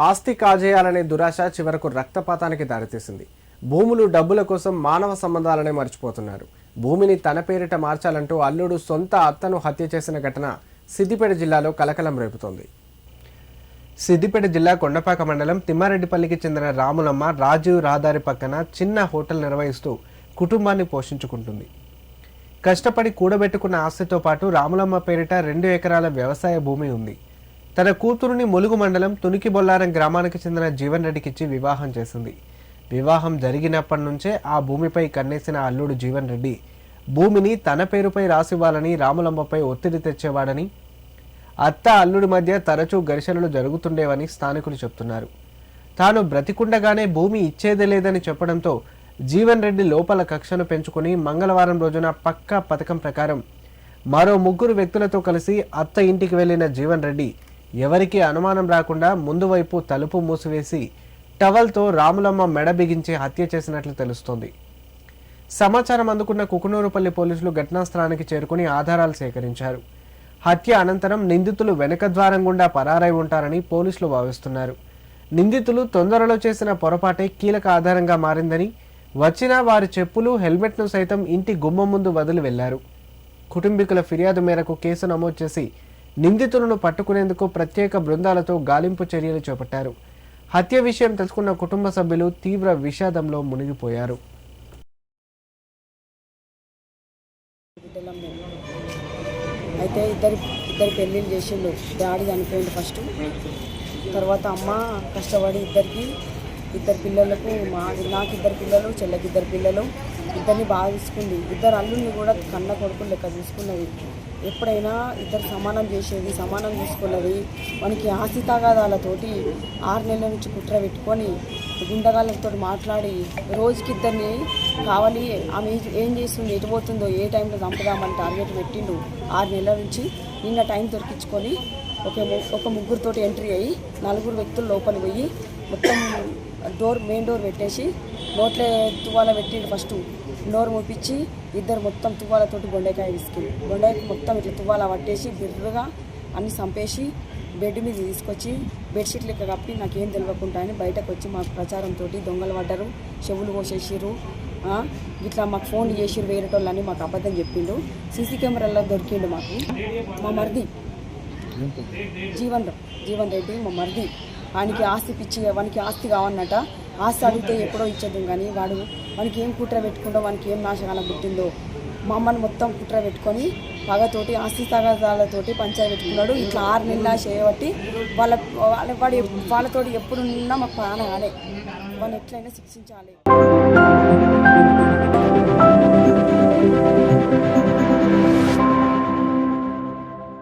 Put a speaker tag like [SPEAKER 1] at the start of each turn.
[SPEAKER 1] ఆస్తి కాజేయాలనే దురాశ చివరకు రక్తపాతానికి దారితీసింది. భూములు డబ్బుల కోసం మానవ సంబంధాలనే మర్చిపోతున్నారు. భూమిని తన పేరిట మార్చాలంటూ అల్లుడు సొంత అత్తను హత్య చేసిన ఘటన సిద్దిపేట జిల్లాలో కలకలం రేపుతోంది. సిద్దిపేట జిల్లా కొండపాక మండలం తిమ్మారెడ్డిపల్లికి చెందిన రాములమ్మ రాజీవ్ రహదారి పక్కన చిన్న హోటల్ నిర్వహిస్తూ కుటుంబాన్ని పోషించుకుంటుంది. కష్టపడి కూడబెట్టుకున్న ఆస్తితో పాటు రాములమ్మ పేరిట 2 ఎకరాల వ్యవసాయ భూమి ఉంది. తన కూతురుని ములుగు మండలం తునికి బొల్లారం గ్రామానికి చెందిన జీవన్ రెడ్డికిచ్చి వివాహం చేసింది. వివాహం జరిగినప్పటి నుంచే ఆ భూమిపై కన్నేసిన అల్లుడు జీవన్ రెడ్డి భూమిని తన పేరుపై రాసివ్వాలని రాములమ్మపై ఒత్తిడి తెచ్చేవాడని, అత్త అల్లుడి మధ్య తరచూ ఘర్షణలు జరుగుతుండేవని స్థానికులు చెప్తున్నారు. తాను బ్రతికుండగానే భూమి ఇచ్చేదే లేదని చెప్పడంతో జీవన్ రెడ్డి లోపల కక్షను పెంచుకుని మంగళవారం రోజున పక్కా పథకం ప్రకారం మరో 3 వ్యక్తులతో కలిసి అత్త ఇంటికి వెళ్లిన జీవన్ రెడ్డి ఎవరికీ అనుమానం రాకుండా ముందు వైపు తలుపు మూసివేసి టవల్తో రాములమ్మ మెడ బిగించి హత్య చేసినట్లు తెలుస్తోంది. సమాచారం అందుకున్న కుకునూరుపల్లి పోలీసులు ఘటనా స్థలానికి చేరుకుని ఆధారాలు సేకరించారు. హత్య అనంతరం నిందితులు వెనక ద్వారం గుండా పరారై ఉంటారని పోలీసులు భావిస్తున్నారు. నిందితులు తొందరలో చేసిన పొరపాటే కీలక ఆధారంగా మారిందని, వచ్చిన వారి చెప్పులు, హెల్మెట్ను సైతం ఇంటి గుమ్మం ముందు వదిలి వెళ్లారు. కుటుంబీకుల ఫిర్యాదు మేరకు కేసు నమోదు చేసి నిందితులను పట్టుకునేందుకు ప్రత్యేక బృందాలతో గాలింపు చర్యలు చేపట్టారు. హత్య విషయం తెలుసుకున్న కుటుంబ సభ్యులు తీవ్ర విషాదంలో మునిగిపోయారు.
[SPEAKER 2] అయితే ఇద్దరు పెళ్ళిళ్ళు చేసిండు. డాడీ చనిపోయింది ఫస్ట్, తర్వాత అమ్మ కష్టపడి ఇద్దరు పిల్లలకు, నాకు 2 పిల్లలు, చెల్లెకి 2 పిల్లలు, ఇద్దరిని బాగా చూసుకుంది. 2 అల్లుల్ని కూడా కన్న కొడుకులు లెక్క చూసుకున్నది. ఎప్పుడైనా ఇద్దరు సమానం చేసేది, సమానం చూసుకున్నది. మనకి ఆస్తి తగాదాలతోటి 6 నెలల నుంచి కుట్ర పెట్టుకొని గుండగాళ్ళతో మాట్లాడి రోజుకి 2 కావాలి, ఆమె ఏం చేస్తుంది, ఎటు పోతుందో, ఏ టైంలో చంపుదామని టార్గెట్ పెట్టిండు. 6 నెలల నుంచి నిన్న టైం దొరికించుకొని ఒక 3తోటి ఎంట్రీ అయ్యి 4 వ్యక్తులు లోపలి పోయి మొత్తం మెయిన్ డోర్ పెట్టేసి నోట్లే తువ్వాల పెట్టిండు. ఫస్ట్ నోరు మూపించి 2 మొత్తం తువ్వాలతోటి బొండకాయ విసికిండు. బొండకాయ మొత్తం ఇట్లా తువ్వాల పట్టేసి బిర్రుగా అన్ని చంపేసి బెడ్ మీద తీసుకొచ్చి బెడ్షీట్ లెక్క కప్పి నాకేం తెలియకుండా అని బయటకు వచ్చి మాకు ప్రచారంతో దొంగలు పడ్డారు, చెవులు కోసేసిర్రు, ఇట్లా మాకు ఫోన్లు చేసిర్రు, వేరేటోళ్ళని మాకు అబద్ధం చెప్పిండు. సీసీ కెమెరాల్లో దొరికిండు మాకు. మా మరిది జీవన్ రెడ్డి మా మరిది. వానికి ఆస్తి పిచ్చి, వానికి ఆస్తి కావన్నట. ఆస్తి అడిగితే ఎప్పుడో ఇచ్చేద్దాం కానీ వానికి ఏం కుట్ర పెట్టుకుంటో, వానికి ఏం నాశకాలం పుట్టిందో మా అమ్మని మొత్తం కుట్ర పెట్టుకొని పగతోటి ఆస్తి తగాదాలతోటి పంచాయతీ పెట్టుకున్నాడు. ఇట్లా 6 నెలల చేయబట్టి వాళ్ళతోటి ఎప్పుడున్నా మాకు ప్రాణం కాలే. వాళ్ళు ఎట్లయినా శిక్షించాలి.